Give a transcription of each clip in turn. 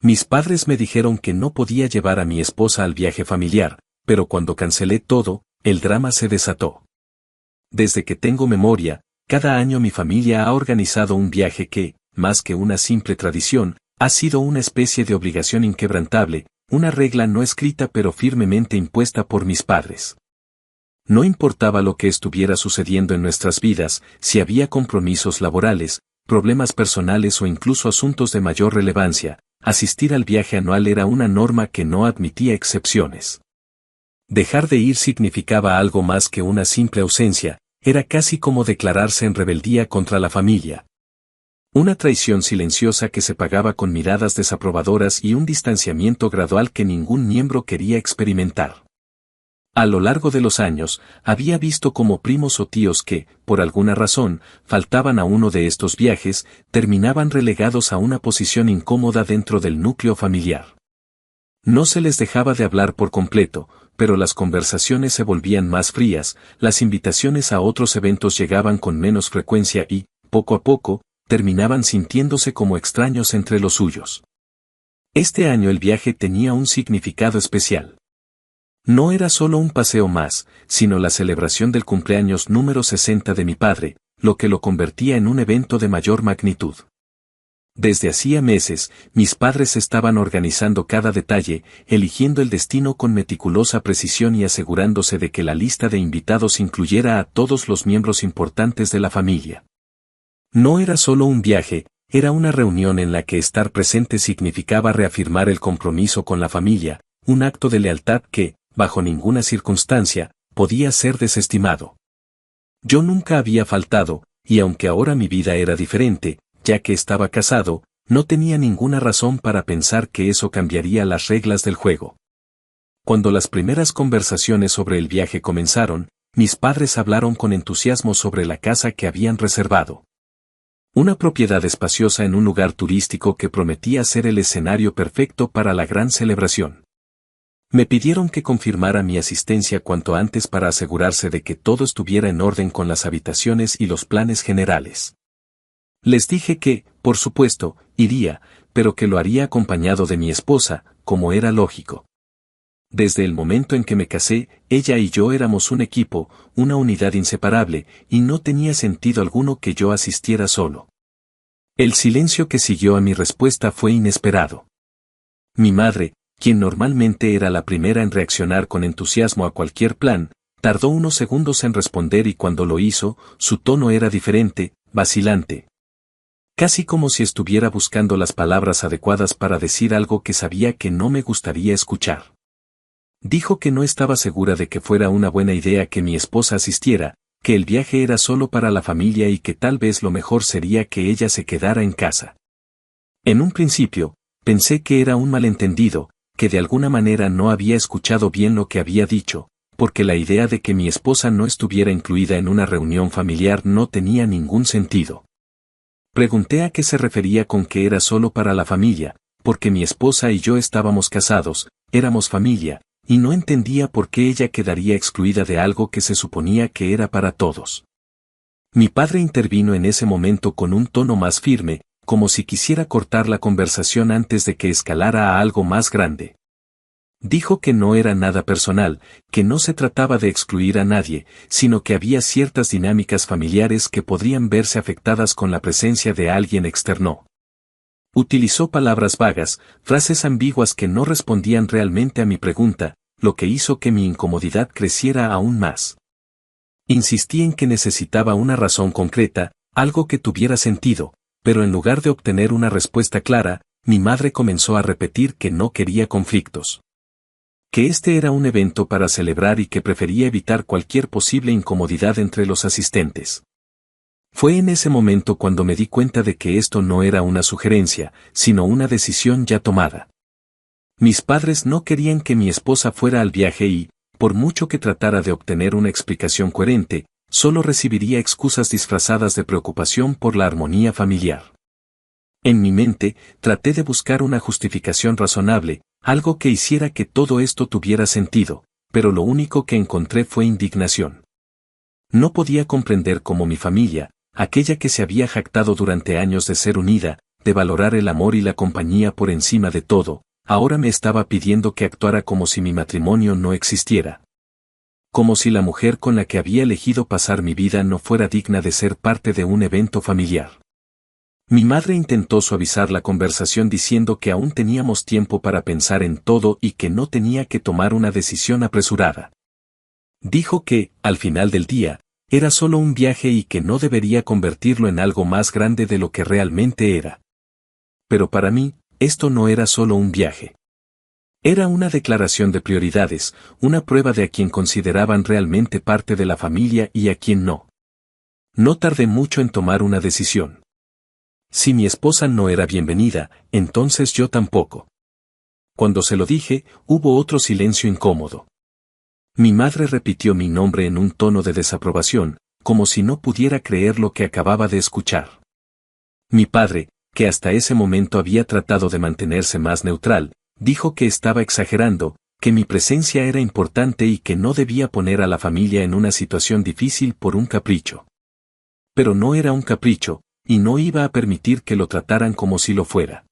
Mis padres me dijeron que no podía llevar a mi esposa al viaje familiar, pero cuando cancelé todo, el drama se desató. Desde que tengo memoria, cada año mi familia ha organizado un viaje que, más que una simple tradición, ha sido una especie de obligación inquebrantable, una regla no escrita pero firmemente impuesta por mis padres. No importaba lo que estuviera sucediendo en nuestras vidas, si había compromisos laborales, problemas personales o incluso asuntos de mayor relevancia, asistir al viaje anual era una norma que no admitía excepciones. Dejar de ir significaba algo más que una simple ausencia, era casi como declararse en rebeldía contra la familia. Una traición silenciosa que se pagaba con miradas desaprobadoras y un distanciamiento gradual que ningún miembro quería experimentar. A lo largo de los años, había visto como primos o tíos que, por alguna razón, faltaban a uno de estos viajes, terminaban relegados a una posición incómoda dentro del núcleo familiar. No se les dejaba de hablar por completo, pero las conversaciones se volvían más frías, las invitaciones a otros eventos llegaban con menos frecuencia y, poco a poco, terminaban sintiéndose como extraños entre los suyos. Este año el viaje tenía un significado especial. No era solo un paseo más, sino la celebración del cumpleaños número 60 de mi padre, lo que lo convertía en un evento de mayor magnitud. Desde hacía meses, mis padres estaban organizando cada detalle, eligiendo el destino con meticulosa precisión y asegurándose de que la lista de invitados incluyera a todos los miembros importantes de la familia. No era solo un viaje, era una reunión en la que estar presente significaba reafirmar el compromiso con la familia, un acto de lealtad que, bajo ninguna circunstancia, podía ser desestimado. Yo nunca había faltado, y aunque ahora mi vida era diferente, ya que estaba casado, no tenía ninguna razón para pensar que eso cambiaría las reglas del juego. Cuando las primeras conversaciones sobre el viaje comenzaron, mis padres hablaron con entusiasmo sobre la casa que habían reservado. Una propiedad espaciosa en un lugar turístico que prometía ser el escenario perfecto para la gran celebración. Me pidieron que confirmara mi asistencia cuanto antes para asegurarse de que todo estuviera en orden con las habitaciones y los planes generales. Les dije que, por supuesto, iría, pero que lo haría acompañado de mi esposa, como era lógico. Desde el momento en que me casé, ella y yo éramos un equipo, una unidad inseparable, y no tenía sentido alguno que yo asistiera solo. El silencio que siguió a mi respuesta fue inesperado. Mi madre, quien normalmente era la primera en reaccionar con entusiasmo a cualquier plan, tardó unos segundos en responder y cuando lo hizo, su tono era diferente, vacilante. Casi como si estuviera buscando las palabras adecuadas para decir algo que sabía que no me gustaría escuchar. Dijo que no estaba segura de que fuera una buena idea que mi esposa asistiera, que el viaje era solo para la familia y que tal vez lo mejor sería que ella se quedara en casa. En un principio, pensé que era un malentendido, que de alguna manera no había escuchado bien lo que había dicho, porque la idea de que mi esposa no estuviera incluida en una reunión familiar no tenía ningún sentido. Pregunté a qué se refería con que era solo para la familia, porque mi esposa y yo estábamos casados, éramos familia, y no entendía por qué ella quedaría excluida de algo que se suponía que era para todos. Mi padre intervino en ese momento con un tono más firme, como si quisiera cortar la conversación antes de que escalara a algo más grande. Dijo que no era nada personal, que no se trataba de excluir a nadie, sino que había ciertas dinámicas familiares que podrían verse afectadas con la presencia de alguien externo. Utilizó palabras vagas, frases ambiguas que no respondían realmente a mi pregunta, lo que hizo que mi incomodidad creciera aún más. Insistí en que necesitaba una razón concreta, algo que tuviera sentido, pero en lugar de obtener una respuesta clara, mi madre comenzó a repetir que no quería conflictos. Que este era un evento para celebrar y que prefería evitar cualquier posible incomodidad entre los asistentes. Fue en ese momento cuando me di cuenta de que esto no era una sugerencia, sino una decisión ya tomada. Mis padres no querían que mi esposa fuera al viaje y, por mucho que tratara de obtener una explicación coherente, solo recibiría excusas disfrazadas de preocupación por la armonía familiar. En mi mente, traté de buscar una justificación razonable, algo que hiciera que todo esto tuviera sentido, pero lo único que encontré fue indignación. No podía comprender cómo mi familia, aquella que se había jactado durante años de ser unida, de valorar el amor y la compañía por encima de todo, ahora me estaba pidiendo que actuara como si mi matrimonio no existiera. Como si la mujer con la que había elegido pasar mi vida no fuera digna de ser parte de un evento familiar. Mi madre intentó suavizar la conversación diciendo que aún teníamos tiempo para pensar en todo y que no tenía que tomar una decisión apresurada. Dijo que, al final del día, era solo un viaje y que no debería convertirlo en algo más grande de lo que realmente era. Pero para mí, esto no era solo un viaje. Era una declaración de prioridades, una prueba de a quien consideraban realmente parte de la familia y a quien no. No tardé mucho en tomar una decisión. Si mi esposa no era bienvenida, entonces yo tampoco. Cuando se lo dije, hubo otro silencio incómodo. Mi madre repitió mi nombre en un tono de desaprobación, como si no pudiera creer lo que acababa de escuchar. Mi padre, que hasta ese momento había tratado de mantenerse más neutral, dijo que estaba exagerando, que mi presencia era importante y que no debía poner a la familia en una situación difícil por un capricho. Pero no era un capricho, y no iba a permitir que lo trataran como si lo fuera.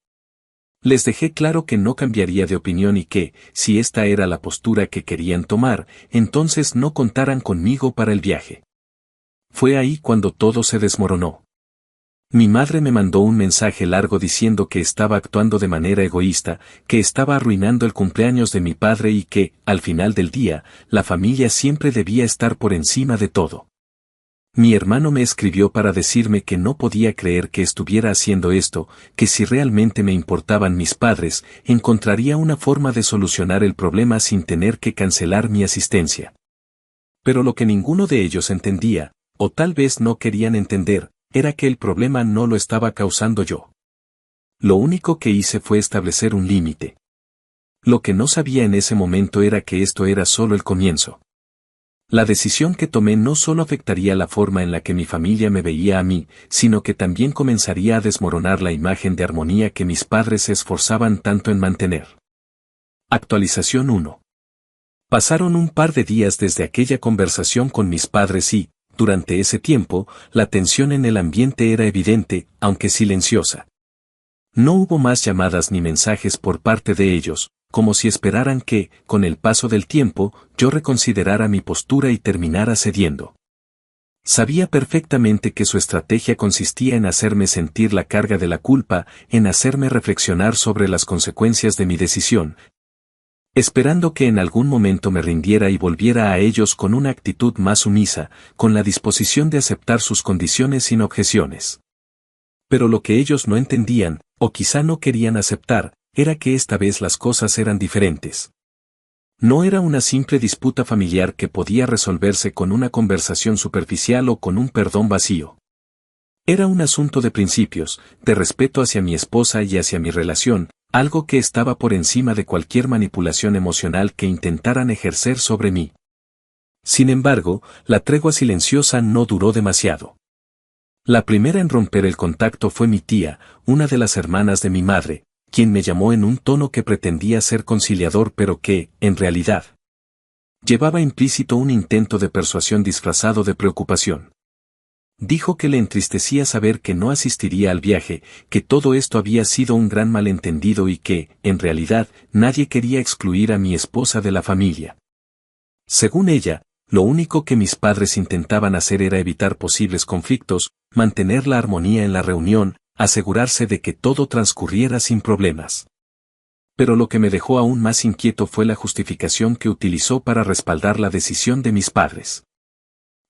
Les dejé claro que no cambiaría de opinión y que, si esta era la postura que querían tomar, entonces no contaran conmigo para el viaje. Fue ahí cuando todo se desmoronó. Mi madre me mandó un mensaje largo diciendo que estaba actuando de manera egoísta, que estaba arruinando el cumpleaños de mi padre y que, al final del día, la familia siempre debía estar por encima de todo. Mi hermano me escribió para decirme que no podía creer que estuviera haciendo esto, que si realmente me importaban mis padres, encontraría una forma de solucionar el problema sin tener que cancelar mi asistencia. Pero lo que ninguno de ellos entendía, o tal vez no querían entender, era que el problema no lo estaba causando yo. Lo único que hice fue establecer un límite. Lo que no sabía en ese momento era que esto era solo el comienzo. La decisión que tomé no solo afectaría la forma en la que mi familia me veía a mí, sino que también comenzaría a desmoronar la imagen de armonía que mis padres se esforzaban tanto en mantener. Actualización 1. Pasaron un par de días desde aquella conversación con mis padres y, durante ese tiempo, la tensión en el ambiente era evidente, aunque silenciosa. No hubo más llamadas ni mensajes por parte de ellos, como si esperaran que, con el paso del tiempo, yo reconsiderara mi postura y terminara cediendo. Sabía perfectamente que su estrategia consistía en hacerme sentir la carga de la culpa, en hacerme reflexionar sobre las consecuencias de mi decisión, esperando que en algún momento me rindiera y volviera a ellos con una actitud más sumisa, con la disposición de aceptar sus condiciones sin objeciones. Pero lo que ellos no entendían, o quizá no querían aceptar, era que esta vez las cosas eran diferentes. No era una simple disputa familiar que podía resolverse con una conversación superficial o con un perdón vacío. Era un asunto de principios, de respeto hacia mi esposa y hacia mi relación, algo que estaba por encima de cualquier manipulación emocional que intentaran ejercer sobre mí. Sin embargo, la tregua silenciosa no duró demasiado. La primera en romper el contacto fue mi tía, una de las hermanas de mi madre, quien me llamó en un tono que pretendía ser conciliador pero que, en realidad, llevaba implícito un intento de persuasión disfrazado de preocupación. Dijo que le entristecía saber que no asistiría al viaje, que todo esto había sido un gran malentendido y que, en realidad, nadie quería excluir a mi esposa de la familia. Según ella, lo único que mis padres intentaban hacer era evitar posibles conflictos, mantener la armonía en la reunión, asegurarse de que todo transcurriera sin problemas. Pero lo que me dejó aún más inquieto fue la justificación que utilizó para respaldar la decisión de mis padres.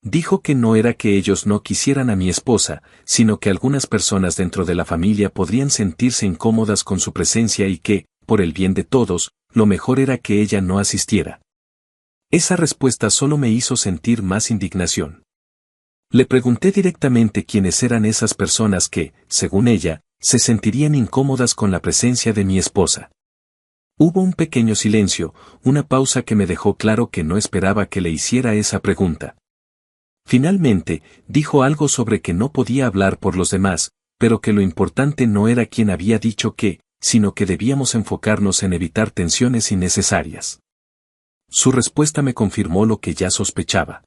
Dijo que no era que ellos no quisieran a mi esposa, sino que algunas personas dentro de la familia podrían sentirse incómodas con su presencia y que, por el bien de todos, lo mejor era que ella no asistiera. Esa respuesta solo me hizo sentir más indignación. Le pregunté directamente quiénes eran esas personas que, según ella, se sentirían incómodas con la presencia de mi esposa. Hubo un pequeño silencio, una pausa que me dejó claro que no esperaba que le hiciera esa pregunta. Finalmente, dijo algo sobre que no podía hablar por los demás, pero que lo importante no era quién había dicho qué, sino que debíamos enfocarnos en evitar tensiones innecesarias. Su respuesta me confirmó lo que ya sospechaba.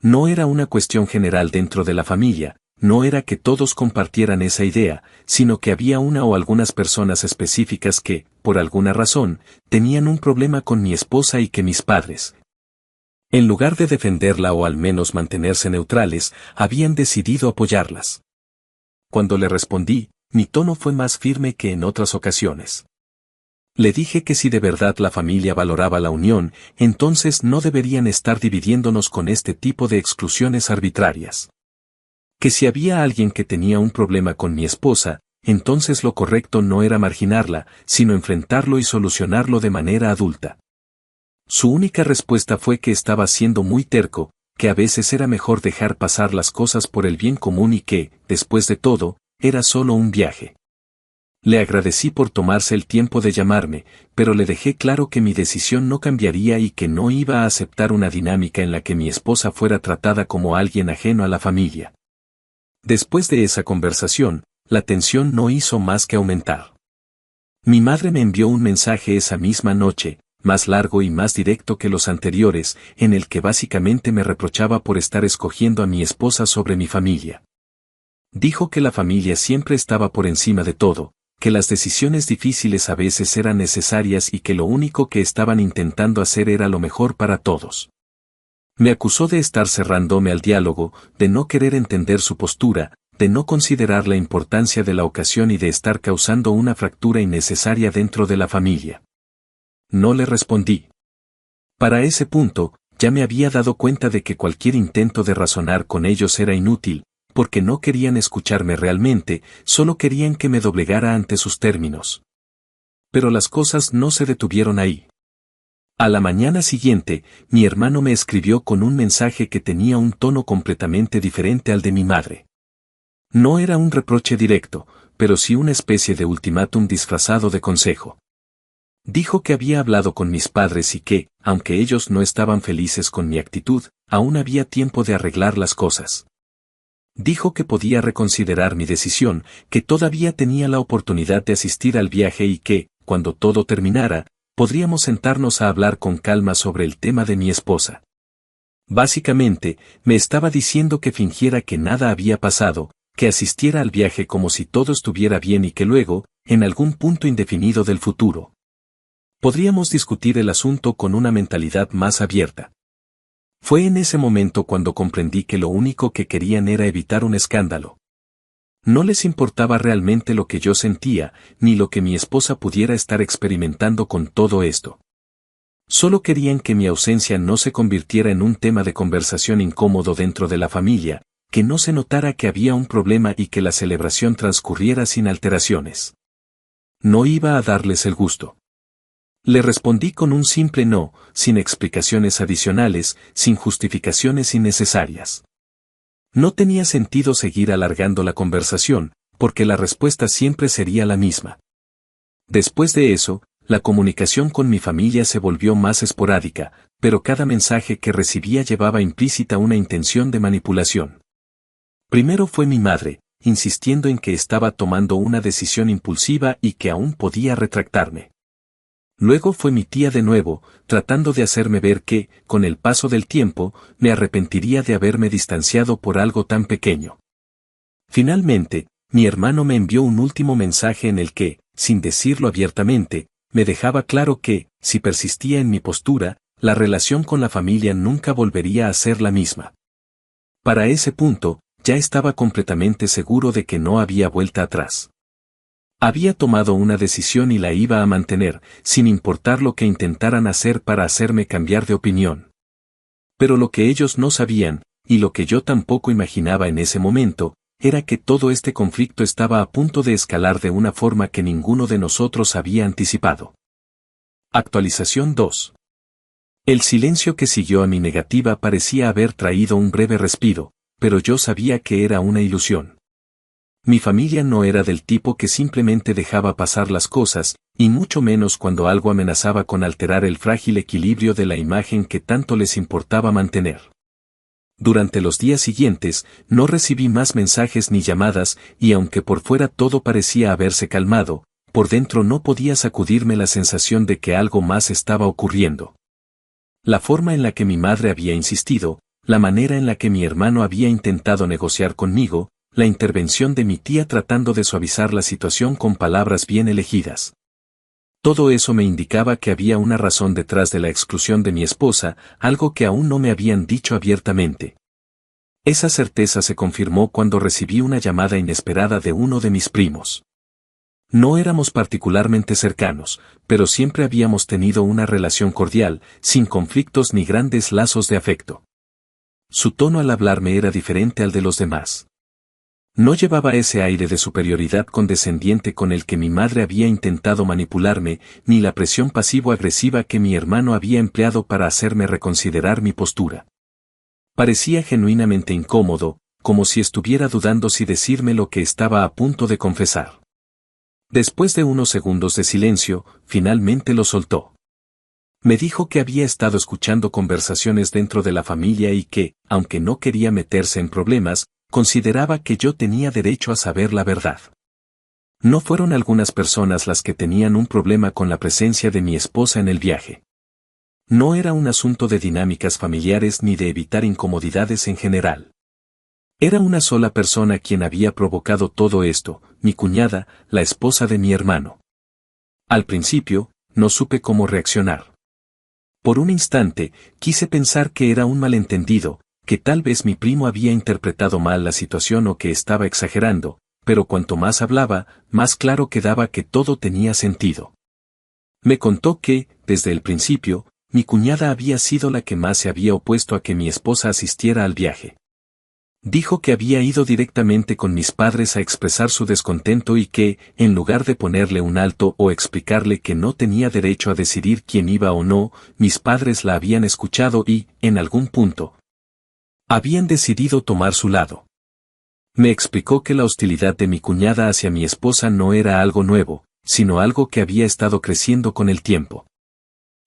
No era una cuestión general dentro de la familia, no era que todos compartieran esa idea, sino que había una o algunas personas específicas que, por alguna razón, tenían un problema con mi esposa y que mis padres, en lugar de defenderla o al menos mantenerse neutrales, habían decidido apoyarlas. Cuando le respondí, mi tono fue más firme que en otras ocasiones. Le dije que si de verdad la familia valoraba la unión, entonces no deberían estar dividiéndonos con este tipo de exclusiones arbitrarias. Que si había alguien que tenía un problema con mi esposa, entonces lo correcto no era marginarla, sino enfrentarlo y solucionarlo de manera adulta. Su única respuesta fue que estaba siendo muy terco, que a veces era mejor dejar pasar las cosas por el bien común y que, después de todo, era solo un viaje. Le agradecí por tomarse el tiempo de llamarme, pero le dejé claro que mi decisión no cambiaría y que no iba a aceptar una dinámica en la que mi esposa fuera tratada como alguien ajeno a la familia. Después de esa conversación, la tensión no hizo más que aumentar. Mi madre me envió un mensaje esa misma noche, más largo y más directo que los anteriores, en el que básicamente me reprochaba por estar escogiendo a mi esposa sobre mi familia. Dijo que la familia siempre estaba por encima de todo, que las decisiones difíciles a veces eran necesarias y que lo único que estaban intentando hacer era lo mejor para todos. Me acusó de estar cerrándome al diálogo, de no querer entender su postura, de no considerar la importancia de la ocasión y de estar causando una fractura innecesaria dentro de la familia. No le respondí. Para ese punto, ya me había dado cuenta de que cualquier intento de razonar con ellos era inútil, porque no querían escucharme realmente, solo querían que me doblegara ante sus términos. Pero las cosas no se detuvieron ahí. A la mañana siguiente, mi hermano me escribió con un mensaje que tenía un tono completamente diferente al de mi madre. No era un reproche directo, pero sí una especie de ultimátum disfrazado de consejo. Dijo que había hablado con mis padres y que, aunque ellos no estaban felices con mi actitud, aún había tiempo de arreglar las cosas. Dijo que podía reconsiderar mi decisión, que todavía tenía la oportunidad de asistir al viaje y que, cuando todo terminara, podríamos sentarnos a hablar con calma sobre el tema de mi esposa. Básicamente, me estaba diciendo que fingiera que nada había pasado, que asistiera al viaje como si todo estuviera bien y que luego, en algún punto indefinido del futuro, podríamos discutir el asunto con una mentalidad más abierta. Fue en ese momento cuando comprendí que lo único que querían era evitar un escándalo. No les importaba realmente lo que yo sentía, ni lo que mi esposa pudiera estar experimentando con todo esto. Solo querían que mi ausencia no se convirtiera en un tema de conversación incómodo dentro de la familia, que no se notara que había un problema y que la celebración transcurriera sin alteraciones. No iba a darles el gusto. Le respondí con un simple no, sin explicaciones adicionales, sin justificaciones innecesarias. No tenía sentido seguir alargando la conversación, porque la respuesta siempre sería la misma. Después de eso, la comunicación con mi familia se volvió más esporádica, pero cada mensaje que recibía llevaba implícita una intención de manipulación. Primero fue mi madre, insistiendo en que estaba tomando una decisión impulsiva y que aún podía retractarme. Luego fue mi tía de nuevo, tratando de hacerme ver que, con el paso del tiempo, me arrepentiría de haberme distanciado por algo tan pequeño. Finalmente, mi hermano me envió un último mensaje en el que, sin decirlo abiertamente, me dejaba claro que, si persistía en mi postura, la relación con la familia nunca volvería a ser la misma. Para ese punto, ya estaba completamente seguro de que no había vuelta atrás. Había tomado una decisión y la iba a mantener, sin importar lo que intentaran hacer para hacerme cambiar de opinión. Pero lo que ellos no sabían, y lo que yo tampoco imaginaba en ese momento, era que todo este conflicto estaba a punto de escalar de una forma que ninguno de nosotros había anticipado. Actualización 2. El silencio que siguió a mi negativa parecía haber traído un breve respiro, pero yo sabía que era una ilusión. Mi familia no era del tipo que simplemente dejaba pasar las cosas, y mucho menos cuando algo amenazaba con alterar el frágil equilibrio de la imagen que tanto les importaba mantener. Durante los días siguientes, no recibí más mensajes ni llamadas, y aunque por fuera todo parecía haberse calmado, por dentro no podía sacudirme la sensación de que algo más estaba ocurriendo. La forma en la que mi madre había insistido, la manera en la que mi hermano había intentado negociar conmigo, la intervención de mi tía tratando de suavizar la situación con palabras bien elegidas. Todo eso me indicaba que había una razón detrás de la exclusión de mi esposa, algo que aún no me habían dicho abiertamente. Esa certeza se confirmó cuando recibí una llamada inesperada de uno de mis primos. No éramos particularmente cercanos, pero siempre habíamos tenido una relación cordial, sin conflictos ni grandes lazos de afecto. Su tono al hablarme era diferente al de los demás. No llevaba ese aire de superioridad condescendiente con el que mi madre había intentado manipularme, ni la presión pasivo-agresiva que mi hermano había empleado para hacerme reconsiderar mi postura. Parecía genuinamente incómodo, como si estuviera dudando si decirme lo que estaba a punto de confesar. Después de unos segundos de silencio, finalmente lo soltó. Me dijo que había estado escuchando conversaciones dentro de la familia y que, aunque no quería meterse en problemas, consideraba que yo tenía derecho a saber la verdad. No fueron algunas personas las que tenían un problema con la presencia de mi esposa en el viaje. No era un asunto de dinámicas familiares ni de evitar incomodidades en general. Era una sola persona quien había provocado todo esto, mi cuñada, la esposa de mi hermano. Al principio, no supe cómo reaccionar. Por un instante, quise pensar que era un malentendido, que tal vez mi primo había interpretado mal la situación o que estaba exagerando, pero cuanto más hablaba, más claro quedaba que todo tenía sentido. Me contó que, desde el principio, mi cuñada había sido la que más se había opuesto a que mi esposa asistiera al viaje. Dijo que había ido directamente con mis padres a expresar su descontento y que, en lugar de ponerle un alto o explicarle que no tenía derecho a decidir quién iba o no, mis padres la habían escuchado y, en algún punto, habían decidido tomar su lado. Me explicó que la hostilidad de mi cuñada hacia mi esposa no era algo nuevo, sino algo que había estado creciendo con el tiempo.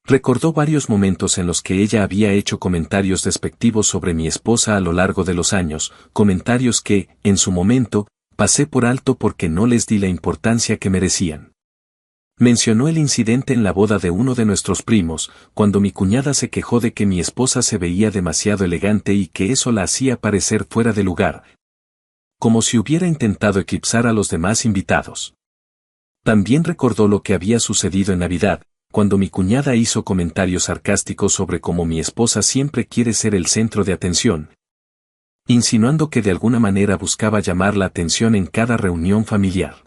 Recordó varios momentos en los que ella había hecho comentarios despectivos sobre mi esposa a lo largo de los años, comentarios que, en su momento, pasé por alto porque no les di la importancia que merecían. Mencionó el incidente en la boda de uno de nuestros primos, cuando mi cuñada se quejó de que mi esposa se veía demasiado elegante y que eso la hacía parecer fuera de lugar, como si hubiera intentado eclipsar a los demás invitados. También recordó lo que había sucedido en Navidad, cuando mi cuñada hizo comentarios sarcásticos sobre cómo mi esposa siempre quiere ser el centro de atención, insinuando que de alguna manera buscaba llamar la atención en cada reunión familiar.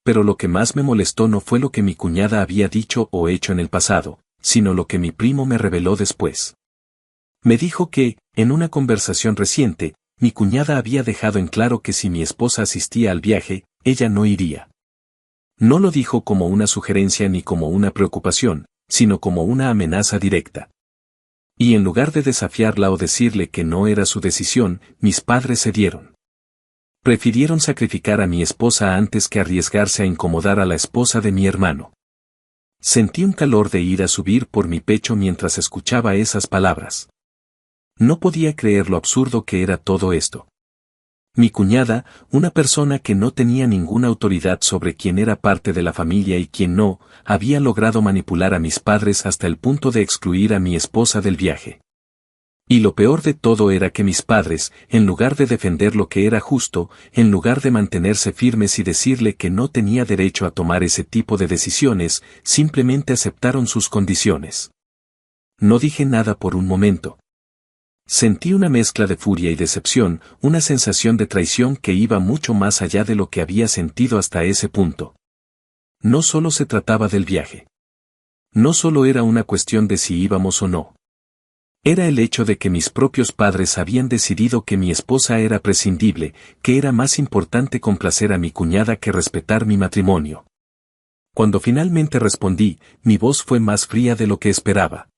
Pero lo que más me molestó no fue lo que mi cuñada había dicho o hecho en el pasado, sino lo que mi primo me reveló después. Me dijo que, en una conversación reciente, mi cuñada había dejado en claro que si mi esposa asistía al viaje, ella no iría. No lo dijo como una sugerencia ni como una preocupación, sino como una amenaza directa. Y en lugar de desafiarla o decirle que no era su decisión, mis padres cedieron. Prefirieron sacrificar a mi esposa antes que arriesgarse a incomodar a la esposa de mi hermano. Sentí un calor de ira subir por mi pecho mientras escuchaba esas palabras. No podía creer lo absurdo que era todo esto. Mi cuñada, una persona que no tenía ninguna autoridad sobre quién era parte de la familia y quién no, había logrado manipular a mis padres hasta el punto de excluir a mi esposa del viaje. Y lo peor de todo era que mis padres, en lugar de defender lo que era justo, en lugar de mantenerse firmes y decirle que no tenía derecho a tomar ese tipo de decisiones, simplemente aceptaron sus condiciones. No dije nada por un momento. Sentí una mezcla de furia y decepción, una sensación de traición que iba mucho más allá de lo que había sentido hasta ese punto. No solo se trataba del viaje. No solo era una cuestión de si íbamos o no. Era el hecho de que mis propios padres habían decidido que mi esposa era prescindible, que era más importante complacer a mi cuñada que respetar mi matrimonio. Cuando finalmente respondí, mi voz fue más fría de lo que esperaba.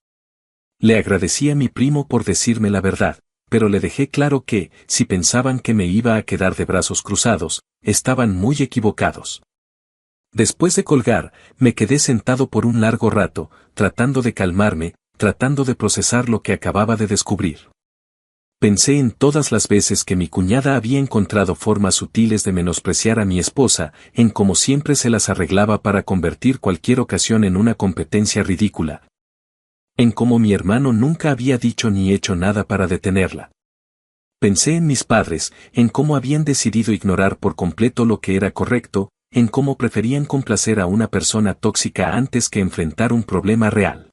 Le agradecí a mi primo por decirme la verdad, pero le dejé claro que, si pensaban que me iba a quedar de brazos cruzados, estaban muy equivocados. Después de colgar, me quedé sentado por un largo rato, tratando de calmarme, tratando de procesar lo que acababa de descubrir. Pensé en todas las veces que mi cuñada había encontrado formas sutiles de menospreciar a mi esposa, en cómo siempre se las arreglaba para convertir cualquier ocasión en una competencia ridícula, en cómo mi hermano nunca había dicho ni hecho nada para detenerla. Pensé en mis padres, en cómo habían decidido ignorar por completo lo que era correcto, en cómo preferían complacer a una persona tóxica antes que enfrentar un problema real.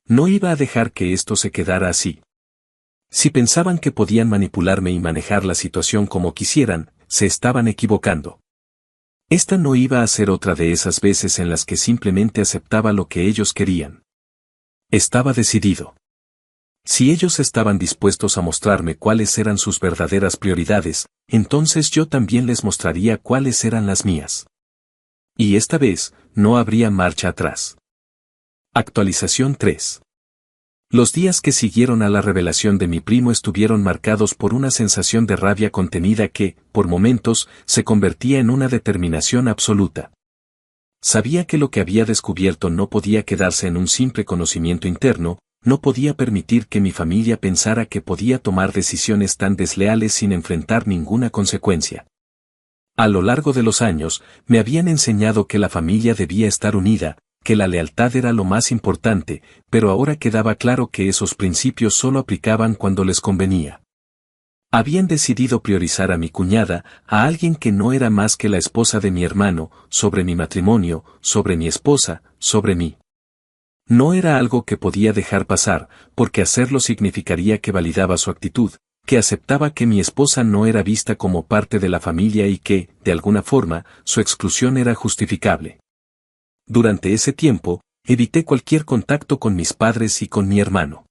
No iba a dejar que esto se quedara así. Si pensaban que podían manipularme y manejar la situación como quisieran, se estaban equivocando. Esta no iba a ser otra de esas veces en las que simplemente aceptaba lo que ellos querían. Estaba decidido. Si ellos estaban dispuestos a mostrarme cuáles eran sus verdaderas prioridades, entonces yo también les mostraría cuáles eran las mías. Y esta vez, no habría marcha atrás. Actualización 3. Los días que siguieron a la revelación de mi primo estuvieron marcados por una sensación de rabia contenida que, por momentos, se convertía en una determinación absoluta. Sabía que lo que había descubierto no podía quedarse en un simple conocimiento interno, no podía permitir que mi familia pensara que podía tomar decisiones tan desleales sin enfrentar ninguna consecuencia. A lo largo de los años, me habían enseñado que la familia debía estar unida, que la lealtad era lo más importante, pero ahora quedaba claro que esos principios solo aplicaban cuando les convenía. Habían decidido priorizar a mi cuñada, a alguien que no era más que la esposa de mi hermano, sobre mi matrimonio, sobre mi esposa, sobre mí. No era algo que podía dejar pasar, porque hacerlo significaría que validaba su actitud, que aceptaba que mi esposa no era vista como parte de la familia y que, de alguna forma, su exclusión era justificable. Durante ese tiempo, evité cualquier contacto con mis padres y con mi hermano.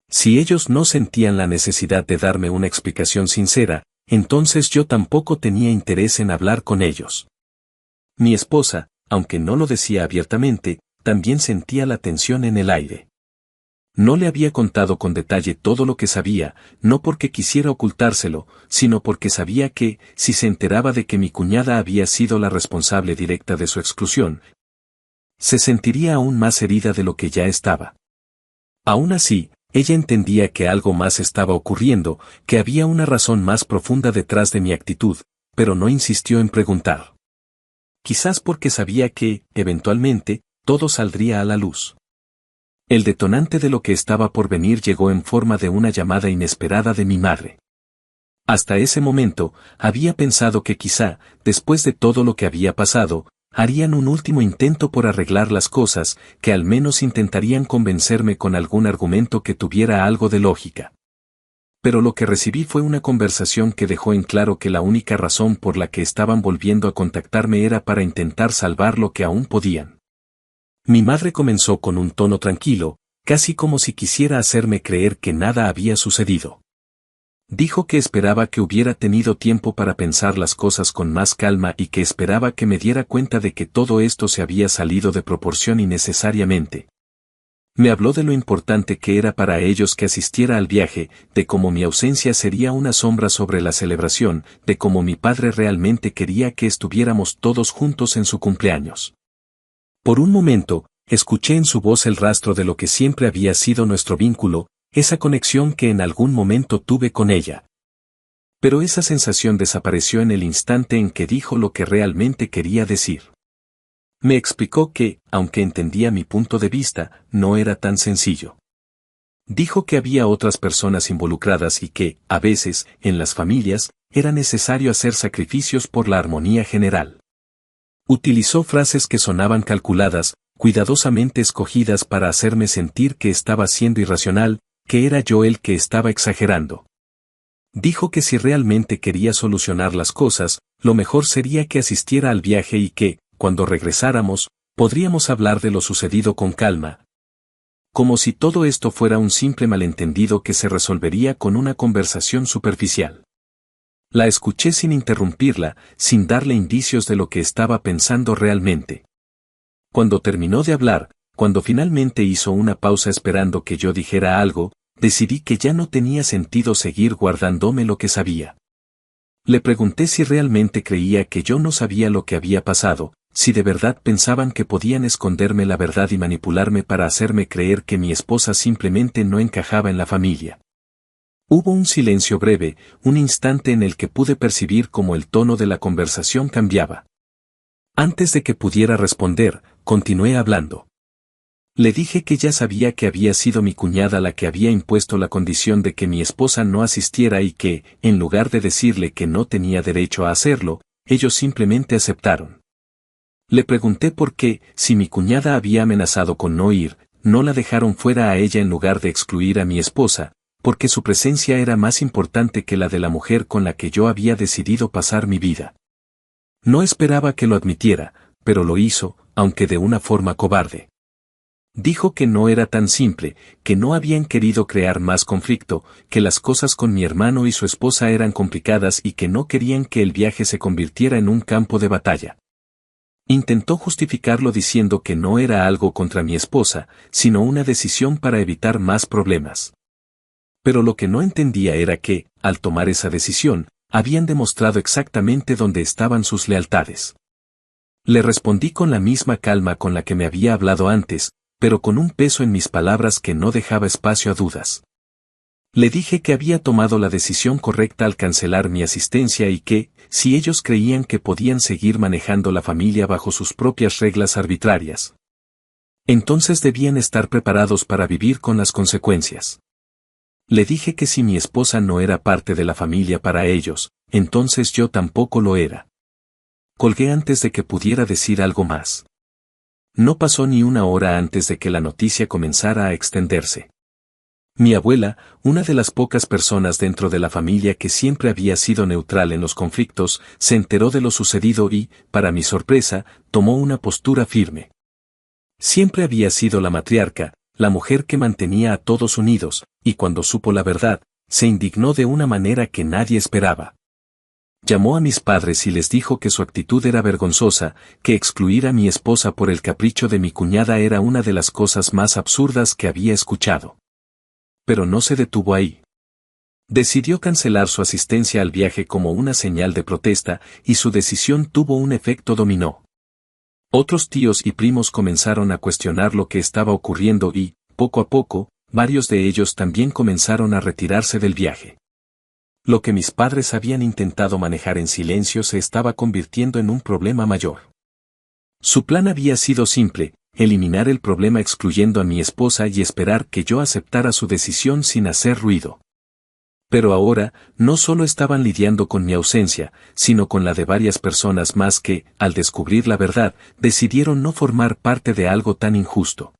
Si ellos no sentían la necesidad de darme una explicación sincera, entonces yo tampoco tenía interés en hablar con ellos. Mi esposa, aunque no lo decía abiertamente, también sentía la tensión en el aire. No le había contado con detalle todo lo que sabía, no porque quisiera ocultárselo, sino porque sabía que, si se enteraba de que mi cuñada había sido la responsable directa de su exclusión, se sentiría aún más herida de lo que ya estaba. Aún así, ella entendía que algo más estaba ocurriendo, que había una razón más profunda detrás de mi actitud, pero no insistió en preguntar. Quizás porque sabía que, eventualmente, todo saldría a la luz. El detonante de lo que estaba por venir llegó en forma de una llamada inesperada de mi madre. Hasta ese momento, había pensado que quizá, después de todo lo que había pasado, harían un último intento por arreglar las cosas, que al menos intentarían convencerme con algún argumento que tuviera algo de lógica. Pero lo que recibí fue una conversación que dejó en claro que la única razón por la que estaban volviendo a contactarme era para intentar salvar lo que aún podían. Mi madre comenzó con un tono tranquilo, casi como si quisiera hacerme creer que nada había sucedido. Dijo que esperaba que hubiera tenido tiempo para pensar las cosas con más calma y que esperaba que me diera cuenta de que todo esto se había salido de proporción innecesariamente. Me habló de lo importante que era para ellos que asistiera al viaje, de cómo mi ausencia sería una sombra sobre la celebración, de cómo mi padre realmente quería que estuviéramos todos juntos en su cumpleaños. Por un momento, escuché en su voz el rastro de lo que siempre había sido nuestro vínculo, esa conexión que en algún momento tuve con ella. Pero esa sensación desapareció en el instante en que dijo lo que realmente quería decir. Me explicó que, aunque entendía mi punto de vista, no era tan sencillo. Dijo que había otras personas involucradas y que, a veces, en las familias, era necesario hacer sacrificios por la armonía general. Utilizó frases que sonaban calculadas, cuidadosamente escogidas para hacerme sentir que estaba siendo irracional, que era yo el que estaba exagerando. Dijo que si realmente quería solucionar las cosas, lo mejor sería que asistiera al viaje y que, cuando regresáramos, podríamos hablar de lo sucedido con calma. Como si todo esto fuera un simple malentendido que se resolvería con una conversación superficial. La escuché sin interrumpirla, sin darle indicios de lo que estaba pensando realmente. Cuando terminó de hablar, cuando finalmente hizo una pausa esperando que yo dijera algo, decidí que ya no tenía sentido seguir guardándome lo que sabía. Le pregunté si realmente creía que yo no sabía lo que había pasado, si de verdad pensaban que podían esconderme la verdad y manipularme para hacerme creer que mi esposa simplemente no encajaba en la familia. Hubo un silencio breve, un instante en el que pude percibir cómo el tono de la conversación cambiaba. Antes de que pudiera responder, continué hablando. Le dije que ya sabía que había sido mi cuñada la que había impuesto la condición de que mi esposa no asistiera y que, en lugar de decirle que no tenía derecho a hacerlo, ellos simplemente aceptaron. Le pregunté por qué, si mi cuñada había amenazado con no ir, no la dejaron fuera a ella en lugar de excluir a mi esposa, porque su presencia era más importante que la de la mujer con la que yo había decidido pasar mi vida. No esperaba que lo admitiera, pero lo hizo, aunque de una forma cobarde. Dijo que no era tan simple, que no habían querido crear más conflicto, que las cosas con mi hermano y su esposa eran complicadas y que no querían que el viaje se convirtiera en un campo de batalla. Intentó justificarlo diciendo que no era algo contra mi esposa, sino una decisión para evitar más problemas. Pero lo que no entendía era que, al tomar esa decisión, habían demostrado exactamente dónde estaban sus lealtades. Le respondí con la misma calma con la que me había hablado antes, pero con un peso en mis palabras que no dejaba espacio a dudas. Le dije que había tomado la decisión correcta al cancelar mi asistencia y que, si ellos creían que podían seguir manejando la familia bajo sus propias reglas arbitrarias, entonces debían estar preparados para vivir con las consecuencias. Le dije que si mi esposa no era parte de la familia para ellos, entonces yo tampoco lo era. Colgué antes de que pudiera decir algo más. No pasó ni una hora antes de que la noticia comenzara a extenderse. Mi abuela, una de las pocas personas dentro de la familia que siempre había sido neutral en los conflictos, se enteró de lo sucedido y, para mi sorpresa, tomó una postura firme. Siempre había sido la matriarca, la mujer que mantenía a todos unidos, y cuando supo la verdad, se indignó de una manera que nadie esperaba. Llamó a mis padres y les dijo que su actitud era vergonzosa, que excluir a mi esposa por el capricho de mi cuñada era una de las cosas más absurdas que había escuchado. Pero no se detuvo ahí. Decidió cancelar su asistencia al viaje como una señal de protesta, y su decisión tuvo un efecto dominó. Otros tíos y primos comenzaron a cuestionar lo que estaba ocurriendo y, poco a poco, varios de ellos también comenzaron a retirarse del viaje. Lo que mis padres habían intentado manejar en silencio se estaba convirtiendo en un problema mayor. Su plan había sido simple: eliminar el problema excluyendo a mi esposa y esperar que yo aceptara su decisión sin hacer ruido. Pero ahora, no solo estaban lidiando con mi ausencia, sino con la de varias personas más que, al descubrir la verdad, decidieron no formar parte de algo tan injusto.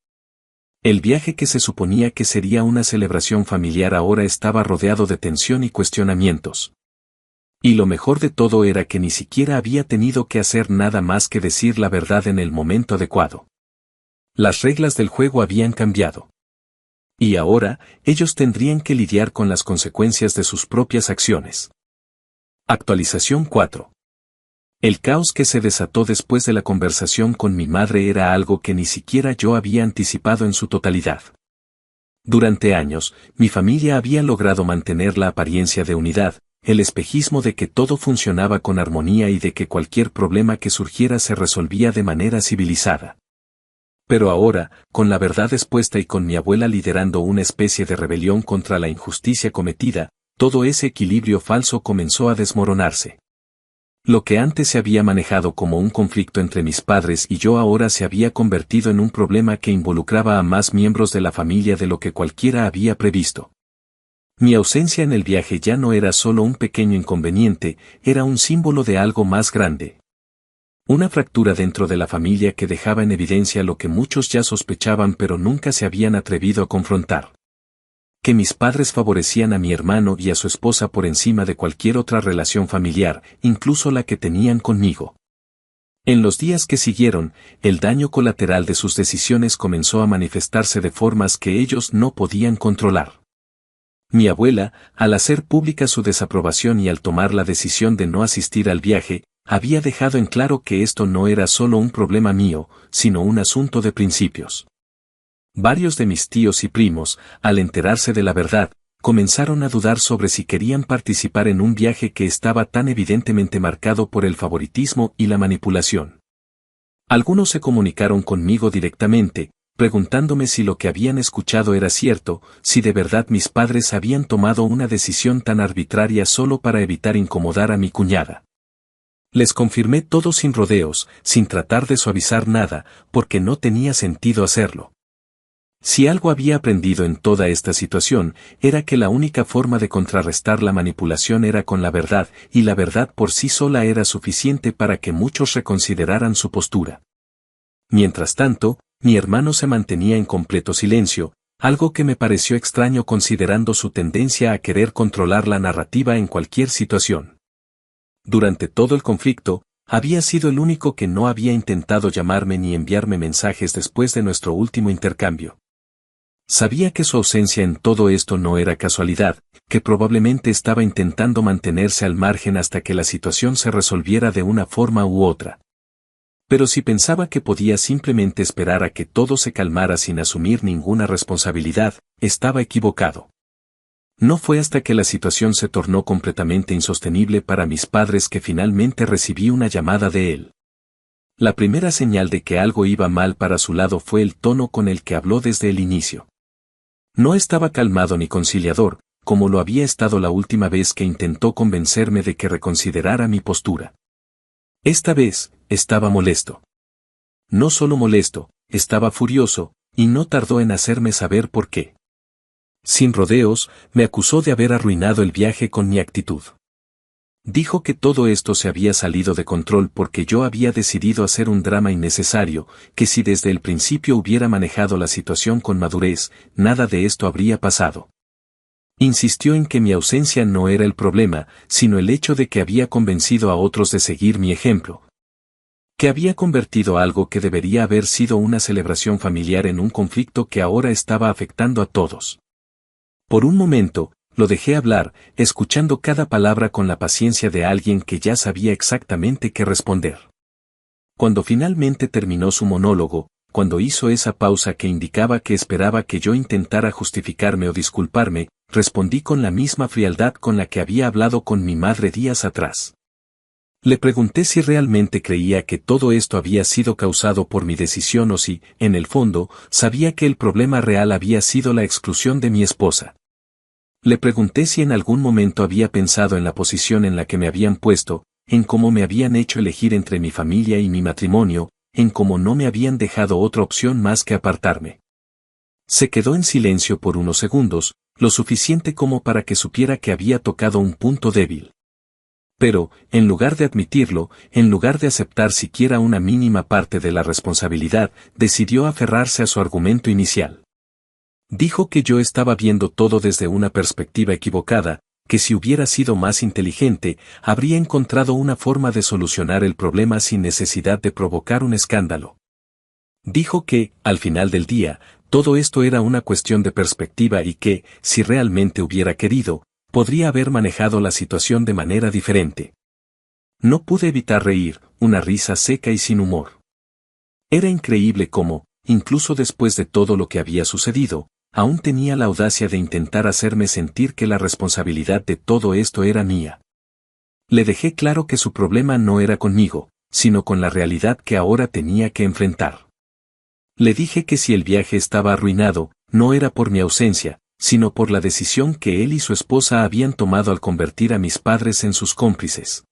El viaje que se suponía que sería una celebración familiar ahora estaba rodeado de tensión y cuestionamientos. Y lo mejor de todo era que ni siquiera había tenido que hacer nada más que decir la verdad en el momento adecuado. Las reglas del juego habían cambiado. Y ahora, ellos tendrían que lidiar con las consecuencias de sus propias acciones. Actualización 4. El caos que se desató después de la conversación con mi madre era algo que ni siquiera yo había anticipado en su totalidad. Durante años, mi familia había logrado mantener la apariencia de unidad, el espejismo de que todo funcionaba con armonía y de que cualquier problema que surgiera se resolvía de manera civilizada. Pero ahora, con la verdad expuesta y con mi abuela liderando una especie de rebelión contra la injusticia cometida, todo ese equilibrio falso comenzó a desmoronarse. Lo que antes se había manejado como un conflicto entre mis padres y yo ahora se había convertido en un problema que involucraba a más miembros de la familia de lo que cualquiera había previsto. Mi ausencia en el viaje ya no era solo un pequeño inconveniente, era un símbolo de algo más grande. Una fractura dentro de la familia que dejaba en evidencia lo que muchos ya sospechaban pero nunca se habían atrevido a confrontar. Que mis padres favorecían a mi hermano y a su esposa por encima de cualquier otra relación familiar, incluso la que tenían conmigo. En los días que siguieron, el daño colateral de sus decisiones comenzó a manifestarse de formas que ellos no podían controlar. Mi abuela, al hacer pública su desaprobación y al tomar la decisión de no asistir al viaje, había dejado en claro que esto no era solo un problema mío, sino un asunto de principios. Varios de mis tíos y primos, al enterarse de la verdad, comenzaron a dudar sobre si querían participar en un viaje que estaba tan evidentemente marcado por el favoritismo y la manipulación. Algunos se comunicaron conmigo directamente, preguntándome si lo que habían escuchado era cierto, si de verdad mis padres habían tomado una decisión tan arbitraria solo para evitar incomodar a mi cuñada. Les confirmé todo sin rodeos, sin tratar de suavizar nada, porque no tenía sentido hacerlo. Si algo había aprendido en toda esta situación, era que la única forma de contrarrestar la manipulación era con la verdad, y la verdad por sí sola era suficiente para que muchos reconsideraran su postura. Mientras tanto, mi hermano se mantenía en completo silencio, algo que me pareció extraño considerando su tendencia a querer controlar la narrativa en cualquier situación. Durante todo el conflicto, había sido el único que no había intentado llamarme ni enviarme mensajes después de nuestro último intercambio. Sabía que su ausencia en todo esto no era casualidad, que probablemente estaba intentando mantenerse al margen hasta que la situación se resolviera de una forma u otra. Pero si pensaba que podía simplemente esperar a que todo se calmara sin asumir ninguna responsabilidad, estaba equivocado. No fue hasta que la situación se tornó completamente insostenible para mis padres que finalmente recibí una llamada de él. La primera señal de que algo iba mal para su lado fue el tono con el que habló desde el inicio. No estaba calmado ni conciliador, como lo había estado la última vez que intentó convencerme de que reconsiderara mi postura. Esta vez, estaba molesto. No solo molesto, estaba furioso, y no tardó en hacerme saber por qué. Sin rodeos, me acusó de haber arruinado el viaje con mi actitud. Dijo que todo esto se había salido de control porque yo había decidido hacer un drama innecesario, que si desde el principio hubiera manejado la situación con madurez, nada de esto habría pasado. Insistió en que mi ausencia no era el problema, sino el hecho de que había convencido a otros de seguir mi ejemplo. Que había convertido algo que debería haber sido una celebración familiar en un conflicto que ahora estaba afectando a todos. Por un momento, lo dejé hablar, escuchando cada palabra con la paciencia de alguien que ya sabía exactamente qué responder. Cuando finalmente terminó su monólogo, cuando hizo esa pausa que indicaba que esperaba que yo intentara justificarme o disculparme, respondí con la misma frialdad con la que había hablado con mi madre días atrás. Le pregunté si realmente creía que todo esto había sido causado por mi decisión o si, en el fondo, sabía que el problema real había sido la exclusión de mi esposa. Le pregunté si en algún momento había pensado en la posición en la que me habían puesto, en cómo me habían hecho elegir entre mi familia y mi matrimonio, en cómo no me habían dejado otra opción más que apartarme. Se quedó en silencio por unos segundos, lo suficiente como para que supiera que había tocado un punto débil. Pero, en lugar de admitirlo, en lugar de aceptar siquiera una mínima parte de la responsabilidad, decidió aferrarse a su argumento inicial. Dijo que yo estaba viendo todo desde una perspectiva equivocada, que si hubiera sido más inteligente, habría encontrado una forma de solucionar el problema sin necesidad de provocar un escándalo. Dijo que, al final del día, todo esto era una cuestión de perspectiva y que, si realmente hubiera querido, podría haber manejado la situación de manera diferente. No pude evitar reír, una risa seca y sin humor. Era increíble cómo, incluso después de todo lo que había sucedido, aún tenía la audacia de intentar hacerme sentir que la responsabilidad de todo esto era mía. Le dejé claro que su problema no era conmigo, sino con la realidad que ahora tenía que enfrentar. Le dije que si el viaje estaba arruinado, no era por mi ausencia, sino por la decisión que él y su esposa habían tomado al convertir a mis padres en sus cómplices.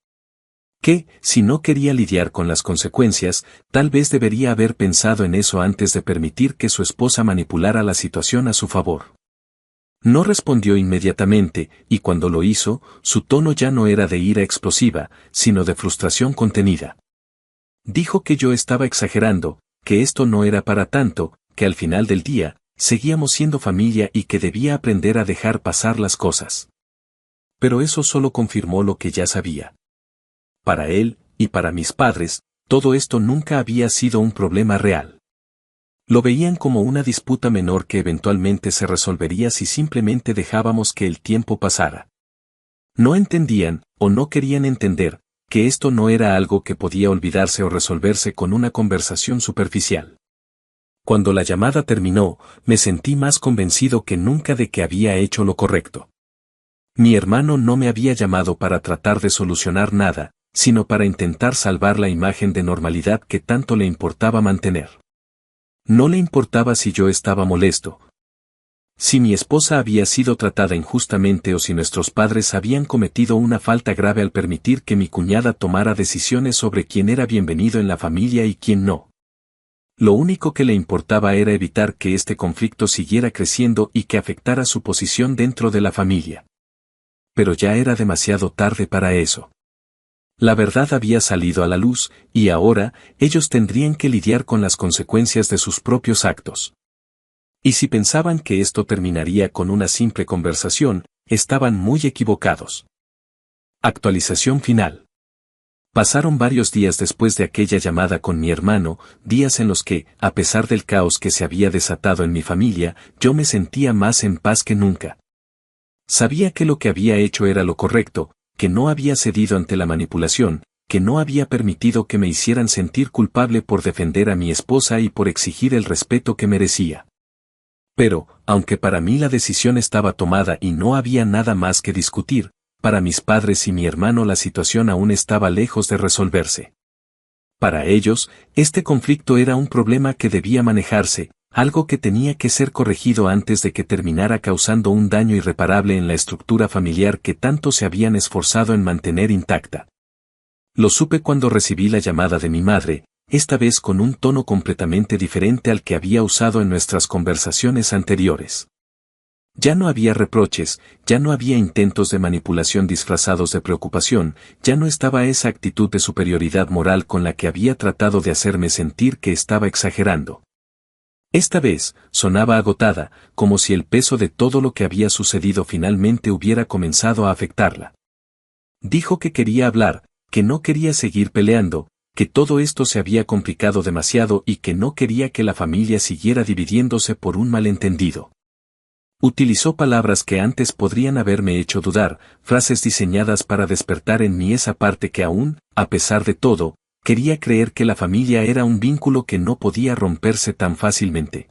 Que, si no quería lidiar con las consecuencias, tal vez debería haber pensado en eso antes de permitir que su esposa manipulara la situación a su favor. No respondió inmediatamente, y cuando lo hizo, su tono ya no era de ira explosiva, sino de frustración contenida. Dijo que yo estaba exagerando, que esto no era para tanto, que al final del día, seguíamos siendo familia y que debía aprender a dejar pasar las cosas. Pero eso solo confirmó lo que ya sabía. Para él, y para mis padres, todo esto nunca había sido un problema real. Lo veían como una disputa menor que eventualmente se resolvería si simplemente dejábamos que el tiempo pasara. No entendían, o no querían entender, que esto no era algo que podía olvidarse o resolverse con una conversación superficial. Cuando la llamada terminó, me sentí más convencido que nunca de que había hecho lo correcto. Mi hermano no me había llamado para tratar de solucionar nada, sino para intentar salvar la imagen de normalidad que tanto le importaba mantener. No le importaba si yo estaba molesto, si mi esposa había sido tratada injustamente o si nuestros padres habían cometido una falta grave al permitir que mi cuñada tomara decisiones sobre quién era bienvenido en la familia y quién no. Lo único que le importaba era evitar que este conflicto siguiera creciendo y que afectara su posición dentro de la familia. Pero ya era demasiado tarde para eso. La verdad había salido a la luz, y ahora, ellos tendrían que lidiar con las consecuencias de sus propios actos. Y si pensaban que esto terminaría con una simple conversación, estaban muy equivocados. Actualización final. Pasaron varios días después de aquella llamada con mi hermano, días en los que, a pesar del caos que se había desatado en mi familia, yo me sentía más en paz que nunca. Sabía que lo que había hecho era lo correcto, que no había cedido ante la manipulación, que no había permitido que me hicieran sentir culpable por defender a mi esposa y por exigir el respeto que merecía. Pero, aunque para mí la decisión estaba tomada y no había nada más que discutir, para mis padres y mi hermano la situación aún estaba lejos de resolverse. Para ellos, este conflicto era un problema que debía manejarse, algo que tenía que ser corregido antes de que terminara causando un daño irreparable en la estructura familiar que tanto se habían esforzado en mantener intacta. Lo supe cuando recibí la llamada de mi madre, esta vez con un tono completamente diferente al que había usado en nuestras conversaciones anteriores. Ya no había reproches, ya no había intentos de manipulación disfrazados de preocupación, ya no estaba esa actitud de superioridad moral con la que había tratado de hacerme sentir que estaba exagerando. Esta vez, sonaba agotada, como si el peso de todo lo que había sucedido finalmente hubiera comenzado a afectarla. Dijo que quería hablar, que no quería seguir peleando, que todo esto se había complicado demasiado y que no quería que la familia siguiera dividiéndose por un malentendido. Utilizó palabras que antes podrían haberme hecho dudar, frases diseñadas para despertar en mí esa parte que aún, a pesar de todo, quería creer que la familia era un vínculo que no podía romperse tan fácilmente.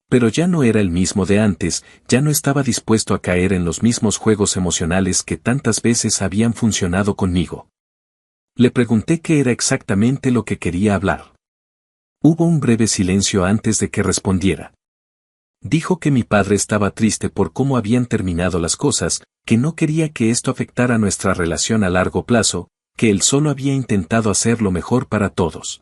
Pero ya no era el mismo de antes, ya no estaba dispuesto a caer en los mismos juegos emocionales que tantas veces habían funcionado conmigo. Le pregunté qué era exactamente lo que quería hablar. Hubo un breve silencio antes de que respondiera. Dijo que mi padre estaba triste por cómo habían terminado las cosas, que no quería que esto afectara nuestra relación a largo plazo, que él solo había intentado hacer lo mejor para todos.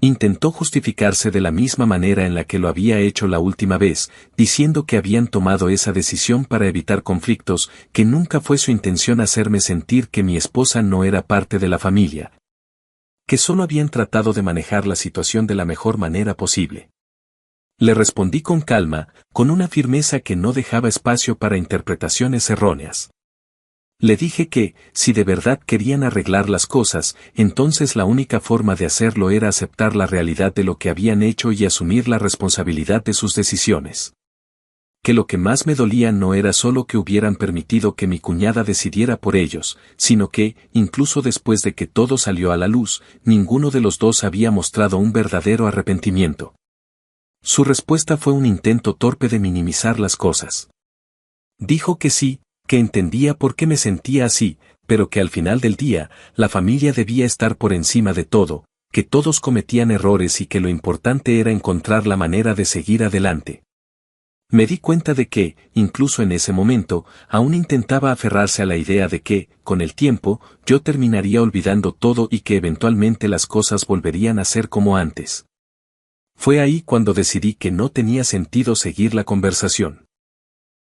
Intentó justificarse de la misma manera en la que lo había hecho la última vez, diciendo que habían tomado esa decisión para evitar conflictos, que nunca fue su intención hacerme sentir que mi esposa no era parte de la familia. Que solo habían tratado de manejar la situación de la mejor manera posible. Le respondí con calma, con una firmeza que no dejaba espacio para interpretaciones erróneas. Le dije que, si de verdad querían arreglar las cosas, entonces la única forma de hacerlo era aceptar la realidad de lo que habían hecho y asumir la responsabilidad de sus decisiones. Que lo que más me dolía no era solo que hubieran permitido que mi cuñada decidiera por ellos, sino que, incluso después de que todo salió a la luz, ninguno de los dos había mostrado un verdadero arrepentimiento. Su respuesta fue un intento torpe de minimizar las cosas. Dijo que sí, que entendía por qué me sentía así, pero que al final del día, la familia debía estar por encima de todo, que todos cometían errores y que lo importante era encontrar la manera de seguir adelante. Me di cuenta de que, incluso en ese momento, aún intentaba aferrarse a la idea de que, con el tiempo, yo terminaría olvidando todo y que eventualmente las cosas volverían a ser como antes. Fue ahí cuando decidí que no tenía sentido seguir la conversación.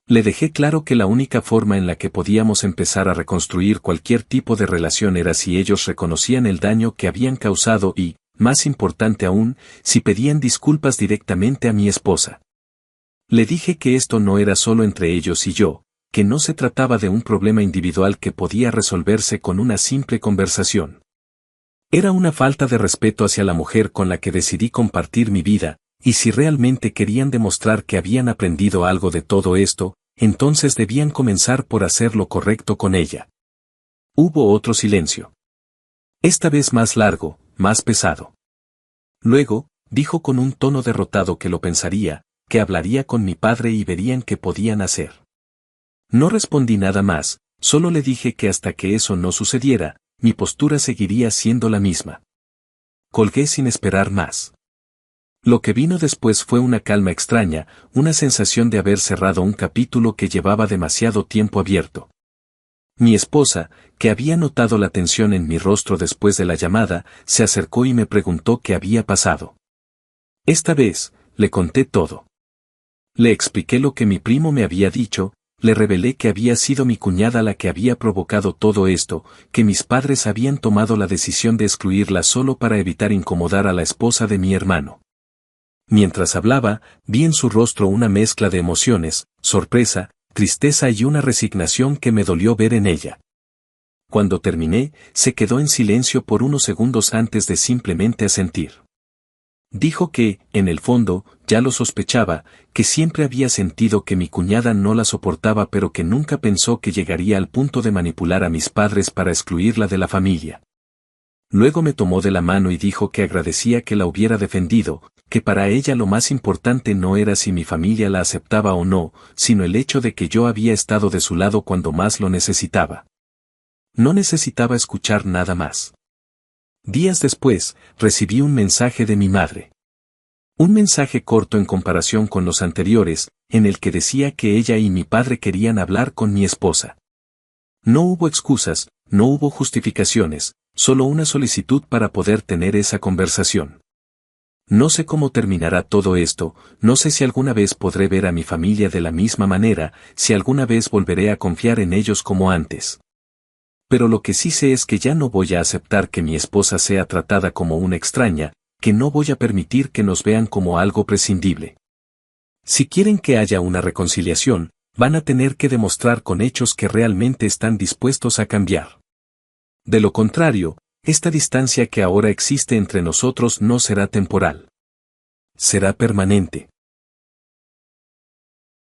Le dejé claro que la única forma en la que podíamos empezar a reconstruir cualquier tipo de relación era si ellos reconocían el daño que habían causado y, más importante aún, si pedían disculpas directamente a mi esposa. Le dije que esto no era solo entre ellos y yo, que no se trataba de un problema individual que podía resolverse con una simple conversación. Era una falta de respeto hacia la mujer con la que decidí compartir mi vida, y si realmente querían demostrar que habían aprendido algo de todo esto, entonces debían comenzar por hacer lo correcto con ella. Hubo otro silencio. Esta vez más largo, más pesado. Luego, dijo con un tono derrotado que lo pensaría, que hablaría con mi padre y verían qué podían hacer. No respondí nada más, solo le dije que hasta que eso no sucediera, mi postura seguiría siendo la misma. Colgué sin esperar más. Lo que vino después fue una calma extraña, una sensación de haber cerrado un capítulo que llevaba demasiado tiempo abierto. Mi esposa, que había notado la tensión en mi rostro después de la llamada, se acercó y me preguntó qué había pasado. Esta vez, le conté todo. Le expliqué lo que mi primo me había dicho, le revelé que había sido mi cuñada la que había provocado todo esto, que mis padres habían tomado la decisión de excluirla solo para evitar incomodar a la esposa de mi hermano. Mientras hablaba, vi en su rostro una mezcla de emociones, sorpresa, tristeza y una resignación que me dolió ver en ella. Cuando terminé, se quedó en silencio por unos segundos antes de simplemente asentir. Dijo que, en el fondo, ya lo sospechaba, que siempre había sentido que mi cuñada no la soportaba pero que nunca pensó que llegaría al punto de manipular a mis padres para excluirla de la familia. Luego me tomó de la mano y dijo que agradecía que la hubiera defendido, que para ella lo más importante no era si mi familia la aceptaba o no, sino el hecho de que yo había estado de su lado cuando más lo necesitaba. No necesitaba escuchar nada más. Días después, recibí un mensaje de mi madre. Un mensaje corto en comparación con los anteriores, en el que decía que ella y mi padre querían hablar con mi esposa. No hubo excusas, no hubo justificaciones, solo una solicitud para poder tener esa conversación. No sé cómo terminará todo esto, no sé si alguna vez podré ver a mi familia de la misma manera, si alguna vez volveré a confiar en ellos como antes. Pero lo que sí sé es que ya no voy a aceptar que mi esposa sea tratada como una extraña, que no voy a permitir que nos vean como algo prescindible. Si quieren que haya una reconciliación, van a tener que demostrar con hechos que realmente están dispuestos a cambiar. De lo contrario, esta distancia que ahora existe entre nosotros no será temporal. Será permanente.